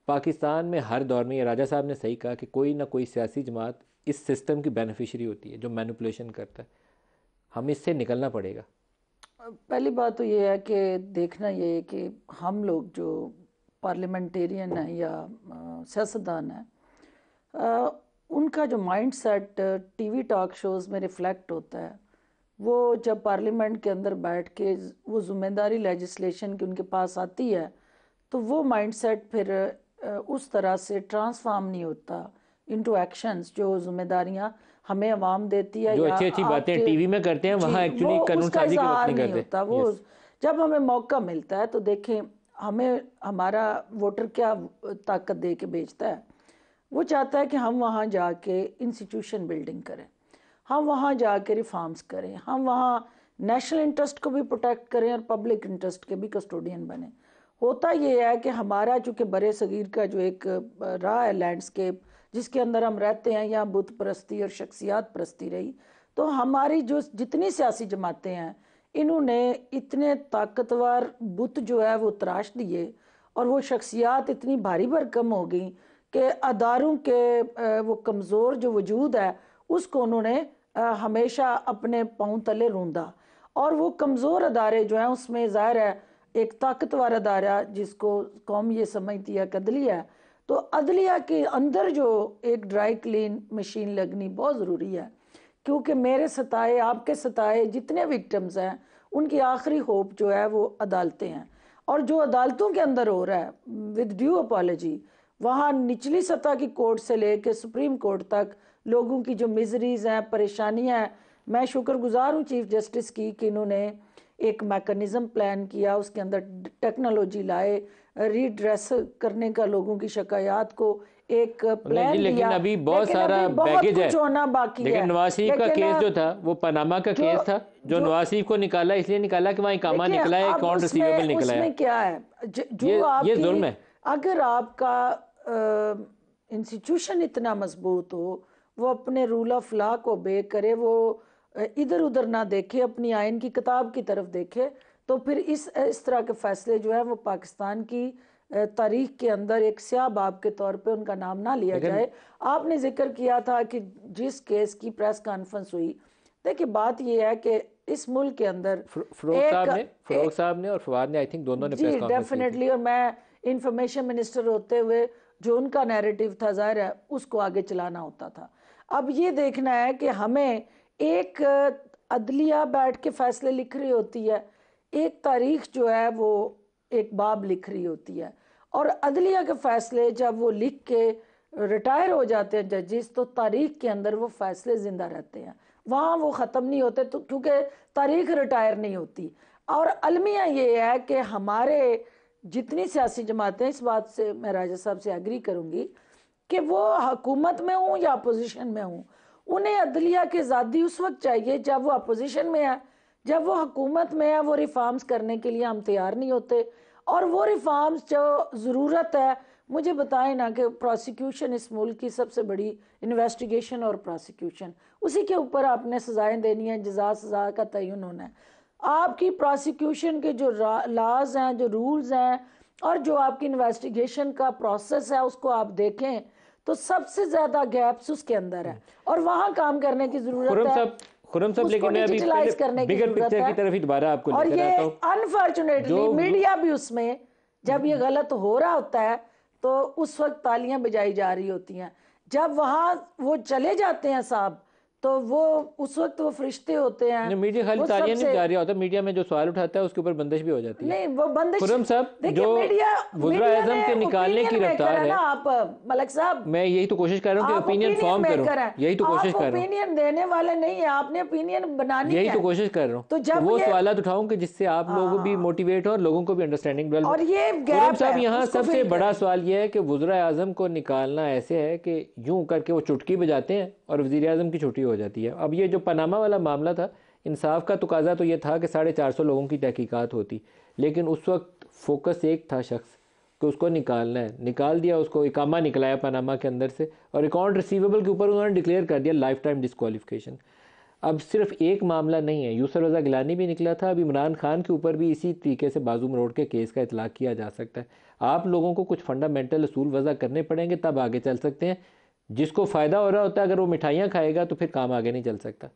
पाकिस्तान में हर दौर में, ये राजा साहब ने सही कहा कि कोई ना कोई सियासी जमात इस सिस्टम की बेनिफिशरी होती है जो मैनिपुलेशन करता है। हम इससे निकलना पड़ेगा। पहली बात तो ये है कि देखना ये है कि हम लोग जो पार्लियामेंटेरियन हैं या सियासतदान हैं, उनका जो mind set TV talk shows में रिफ्लेक्ट होता है, वो जब पार्लियामेंट के अंदर बैठ के वो ज़िम्मेदारी लेजिस्लेशन की उनके पास आती है, तो वो माइंड सेट फिर उस तरह से ट्रांसफॉर्म नहीं होता इनटू एक्शंस। जो जिम्मेदारियां हमें अवाम देती है, जो अच्छी बातें टीवी में करते हैं, वहाँ एक्चुअली कानून साजी के वक्त नहीं होता। वो जब हमें मौका मिलता है तो देखें, हमें हमारा वोटर क्या ताकत दे के भेजता है। वो चाहता है कि हम वहाँ जाके इंस्टीट्यूशन बिल्डिंग करें, हम वहाँ जाके रिफॉर्म्स करें, हम वहाँ नेशनल इंटरेस्ट को भी प्रोटेक्ट करें और पब्लिक इंटरेस्ट के भी कस्टोडियन बने। होता ये है कि हमारा चूँकि बड़े सगीर का जो एक रहा है लैंडस्केप जिसके अंदर हम रहते हैं, यहाँ बुत परस्ती और शख्सियात परस्ती रही, तो हमारी जो जितनी सियासी जमातें हैं, इन्होंने इतने ताकतवर बुत जो है वो तराश दिए और वो शख्सियात इतनी भारी भरकम हो गई कि अदारों के वो कमज़ोर जो वजूद है उसको उन्होंने हमेशा अपने पाँव तले रूंधा। और वो कमज़ोर अदारे जो हैं उसमें ज़ाहिर है एक ताकतवर अदारा जिसको कौम ये समझती है अदलिया है, तो अदलिया के अंदर जो एक ड्राई क्लीन मशीन लगनी बहुत ज़रूरी है, क्योंकि मेरे सताए, आपके सताए जितने विक्टिम्स हैं, उनकी आखिरी होप जो है वो अदालतें हैं। और जो अदालतों के अंदर हो रहा है, विद ड्यू अपॉलॉजी, वहाँ निचली सतह की कोर्ट से लेकर सुप्रीम कोर्ट तक लोगों की जो मिजरीज़ हैं, परेशानियाँ हैं, मैं शुक्रगुजार हूँ चीफ जस्टिस की कि इन्होंने एक मैकेनिज़्म प्लान किया, उसके अंदर टेक्नोलॉजी लाए, रीड्रेस करने का लोगों की शिकायत को एक प्लान लेकिन दिया। अभी बहुत सारा बैगेज है, होना बाकी लेकिन है। नवाज शरीफ का केस जो था वो पनामा का केस था, जो नवाज शरीफ को निकाला, इसलिए निकाला कि वहाँ इकामा निकला है, अकाउंट रिसीवेबल निकला है। उसमें क्या है, जो ये जुल्म है। अगर आपका इंस्टीट्यूशन इतना मजबूत हो, वो अपने रूल ऑफ लॉ को बे करे, वो इधर उधर ना देखे, अपनी आइन की किताब की तरफ देखे, तो फिर इस तरह के फैसले जो है वो पाकिस्तान की तारीख के अंदर एक स्याह बाब के तौर पे उनका नाम ना लिया जाए। आपने जिक्र किया था कि जिस केस की प्रेस कॉन्फ्रेंस हुई, देखिए बात यह है कि इस मुल्क के अंदर फरूक साहब ने और फवाद ने, आई थिंक दोनों ने प्रेस कॉन्फ्रेंस डेफिनेटली, और मैं इंफॉर्मेशन मिनिस्टर होते हुए जो उनका नैरेटिव था, जाहिर है उसको आगे चलाना होता था। अब ये देखना है कि हमें एक अदलिया बैठ के फैसले लिख रही होती है, एक तारीख जो है वो एक बाब लिख रही होती है, और अदलिया के फैसले जब वो लिख के रिटायर हो जाते हैं जजेस, तो तारीख के अंदर वो फैसले ज़िंदा रहते हैं, वहाँ वो ख़त्म नहीं होते, तो क्योंकि तारीख रिटायर नहीं होती। और अलमिया ये है कि हमारे जितनी सियासी जमातें, इस बात से मैं राजा साहब से एग्री करूँगी कि वो हुकूमत में हूँ या अपोजिशन में हूँ, उन्हें अदलिया की आज़ादी उस वक्त चाहिए जब वो अपोजिशन में है। जब वो हुकूमत में है वो रिफॉर्म्स करने के लिए हम तैयार नहीं होते, और वो रिफॉर्म्स जो ज़रूरत है, मुझे बताएं ना कि प्रोसिक्यूशन इस मुल्क की सबसे बड़ी इन्वेस्टिगेशन और प्रोसिक्यूशन, उसी के ऊपर आपने सज़ाएँ देनी है, जज़ा सज़ा का तयन होना है। आपकी प्रोसिक्यूशन के जो लॉज हैं, जो रूल्स हैं, और जो आपकी इन्वेस्टिगेशन का प्रोसेस है, उसको आप देखें तो सबसे ज़्यादा गैप्स उसके अंदर है, और वहाँ काम करने की ज़रूरत है। खुरम साहब, लेकिन मैं अभी करने की बिगर पिक्चर की तरफ ही दोबारा आपको और लेकर आता हूं। अनफॉर्चुनेटली मीडिया भी उसमें, जब ये गलत हो रहा होता है तो उस वक्त तालियां बजाई जा रही होती हैं, जब वहां वो चले जाते हैं साहब, तो वो उस वक्त वो फरिश्ते होते हैं। मीडिया खाली तालियां नहीं बजा रही होता, मीडिया में जो सवाल उठाता है उसके ऊपर बंदिश भी हो जाती है। नहीं, वो बंदिश, खुरम साहब, जो वज़ीर आज़म के निकालने की रफ्तार है, आप मलिक साहब, मैं यही तो कोशिश कर रहा हूँ कि ओपिनियन फॉर्म करूँ, यही तो कोशिश कर रहा हूँ। ओपिनियन देने वाले नहीं है, आपने ओपिनियन बनानी है, यही तो कोशिश कर रहा हूँ। तो जब वो सवाल उठाऊं कि जिससे आप लोग भी मोटिवेट हो और लोगों को भी अंडरस्टैंडिंग डेवलप। और ये खुरम साहब, यहाँ सबसे बड़ा सवाल ये है कि वज़ीर आज़म को निकालना ऐसे है कि यूं करके वो चुटकी बजाते हैं और वज़ीर आज़म की छुट्टी हो जाती है। अब ये जो पनामा वाला मामला था, इंसाफ का तकाजा तो ये था कि 450 लोगों की तहकीकात होती, लेकिन उस वक्त फोकस एक था शख्स कि उसको निकालना है, निकाल दिया उसको, इकामा निकलाया पनामा के अंदर से, और अकाउंट रिसीवेबल के ऊपर उन्होंने डिक्लेयर कर दिया लाइफ टाइम डिस्क्वालिफिकेशन। अब सिर्फ एक मामला नहीं है, यूसुफ रज़ा गिलानी भी निकला था, अब इमरान खान के ऊपर भी इसी तरीके से बाजू मरोड़ के केस का इतलाक़ किया जा सकता है। आप लोगों को कुछ फंडामेंटल असूल वज़ा करने पड़ेंगे, तब आगे चल सकते हैं। जिसको फ़ायदा हो रहा होता है, अगर वो मिठाइयाँ खाएगा तो फिर काम आगे नहीं चल सकता।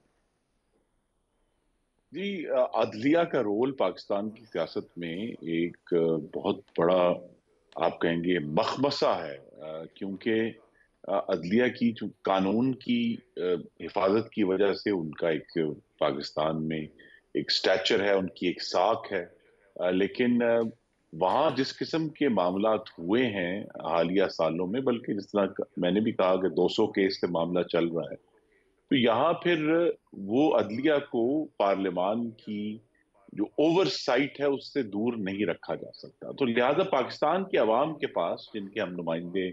जी, अदलिया का रोल पाकिस्तान की सियासत में एक बहुत बड़ा, आप कहेंगे, मखमसा है, क्योंकि अदलिया की जो कानून की हिफाजत की वजह से उनका एक पाकिस्तान में एक स्टैचर है, उनकी एक साख है, लेकिन वहाँ जिस किस्म के मामलात हुए हैं हालिया सालों में, बल्कि जिस तरह मैंने भी कहा कि 200 केस पे मामला चल रहा है, तो यहाँ फिर वो अदलिया को पार्लियामान की जो ओवरसाइट है उससे दूर नहीं रखा जा सकता। तो लिहाजा पाकिस्तान के अवाम के पास, जिनके हम नुमाइंदे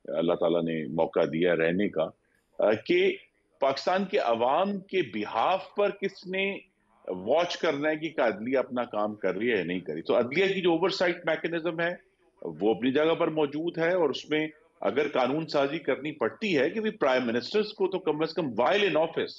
अल्लाह ताला ने मौका दिया रहने का, कि पाकिस्तान के अवाम के बिहाफ पर किसने वॉच करना है कि अदलिया अपना काम कर रही है या नहीं कर रही। तो अदलिया की जो ओवरसाइट मैकेनिज्म है वो अपनी जगह पर मौजूद है, और उसमें अगर कानून साजी करनी पड़ती है कि प्राइम मिनिस्टर्स को तो कम से कम वाइल इन ऑफिस,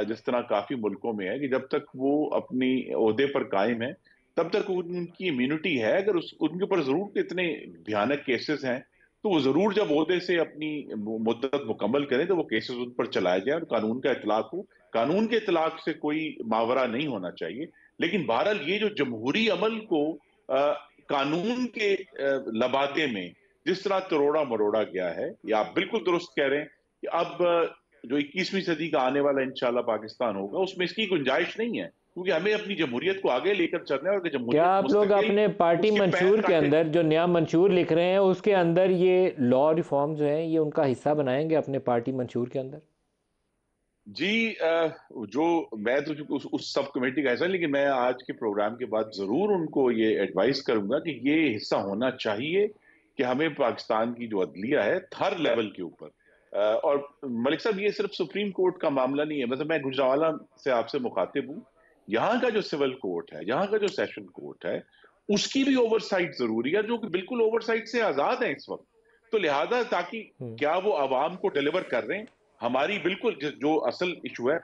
जिस तरह काफी मुल्कों में है कि जब तक वो अपनी ओहदे पर कायम है तब तक उनकी इम्यूनिटी है, अगर उनके ऊपर जरूर इतने भयानक केसेस हैं तो वो जरूर जब ओहदे से अपनी मुद्दत मुकम्मल करें तो वो केसेस उन पर चलाए जाए और कानून का इतलाक हो। कानून के इतलाक से कोई मावरा नहीं होना चाहिए, लेकिन बहरहाल ये जो जमहूरी अमल को कानून के लबाते में जिस तरह तरोड़ा मरोड़ा गया है, ये आप बिल्कुल दुरुस्त कह रहे हैं कि अब जो 21वीं सदी का आने वाला इंशाल्लाह पाकिस्तान होगा उसमें इसकी गुंजाइश नहीं है, क्योंकि हमें अपनी जमहूरियत को आगे लेकर चलना है। और जमहूरियत, क्या आप लोग अपने पार्टी मंशूर के अंदर जो नया मंशूर लिख रहे हैं उसके अंदर ये लॉ रिफॉर्म जो हैं ये उनका हिस्सा बनाएंगे अपने पार्टी मंशूर के अंदर? जी, जो मैं तो उस सब कमेटी का हिस्सा, लेकिन मैं आज के प्रोग्राम के बाद जरूर उनको ये एडवाइस करूंगा कि ये हिस्सा होना चाहिए कि हमें पाकिस्तान की जो अदलिया है हर लेवल के ऊपर, और मलिक साहब ये सिर्फ सुप्रीम कोर्ट का मामला नहीं है। मतलब मैं गुजरावाला से आपसे मुखातिब हूँ, यहाँ का जो सिविल कोर्ट है, यहाँ का जो सेशन कोर्ट है, उसकी भी ओवरसाइट जरूरी है, जो कि बिल्कुल ओवरसाइट से आजाद है इस वक्त। तो लिहाजा ताकि क्या वो आवाम को डिलीवर कर रहे हैं, हमारी बिल्कुल जो असल इशू है,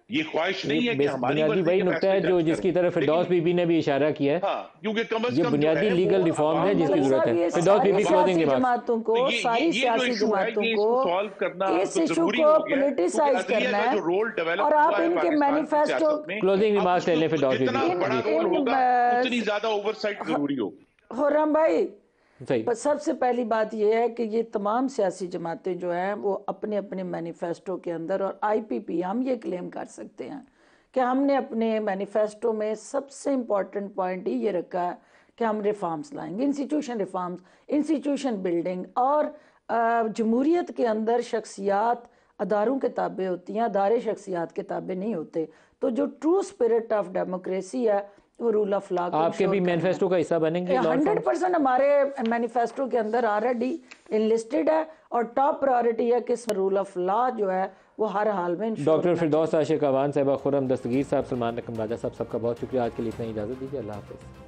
ये ख्वाहिश नहीं है कि हमारी वही नुकता है जो जिसकी तरफ फिरदौस बीबी ने भी इशारा किया है। हाँ, क्योंकि कम से कम बुनियादी लीगल रिफॉर्म है जिसकी जरूरत है। फिरदौस बीबी क्लोजिंग जमातों को, सारी सियासी जमातों को सॉल्व करना, इस इशू को पॉलिटिसाइज करना है, और आप इनके मैनिफेस्टो क्लोजिंग रिमार्क्स ले लें फिरदौस बीबी। उतनी ज्यादा ओवरसाइट जरूरी होगी। खुर्रम भाई, सही। पर सबसे पहली बात यह है कि ये तमाम सियासी जमातें जो हैं वो अपने अपने मैनिफेस्टो के अंदर, और आईपीपी हम ये क्लेम कर सकते हैं कि हमने अपने मैनिफेस्टो में सबसे इम्पॉर्टेंट पॉइंट ही ये रखा है कि हम रिफॉर्म्स लाएंगे, इंस्टीट्यूशन रिफॉर्म्स, इंस्टीट्यूशन बिल्डिंग, और जमहूरियत के अंदर शख्सियात अदारों के ताबे होती हैं, अदारे शख्सियात के ताबे नहीं होते। तो जो ट्रू स्पिरिट ऑफ डेमोक्रेसी है वो रूल ऑफ लॉ को आपके भी मैनिफेस्टो का हिस्सा बनेंगे? 100% हमारे मैनिफेस्टो के अंदर ऑलरेडी इनलिस्टेड है, और टॉप प्रायोरिटी है कि रूल ऑफ लॉ जो है वो हर हाल में। डॉक्टर फिरदौस आशिक अवान साहिबा, खुर्रम दस्तगीर साहब, सलमान रकम राजा साहब, सबका बहुत शुक्रिया। आज के लिए इतना ही इजाज़त दीजिए। अल्लाह हाफ़िज़।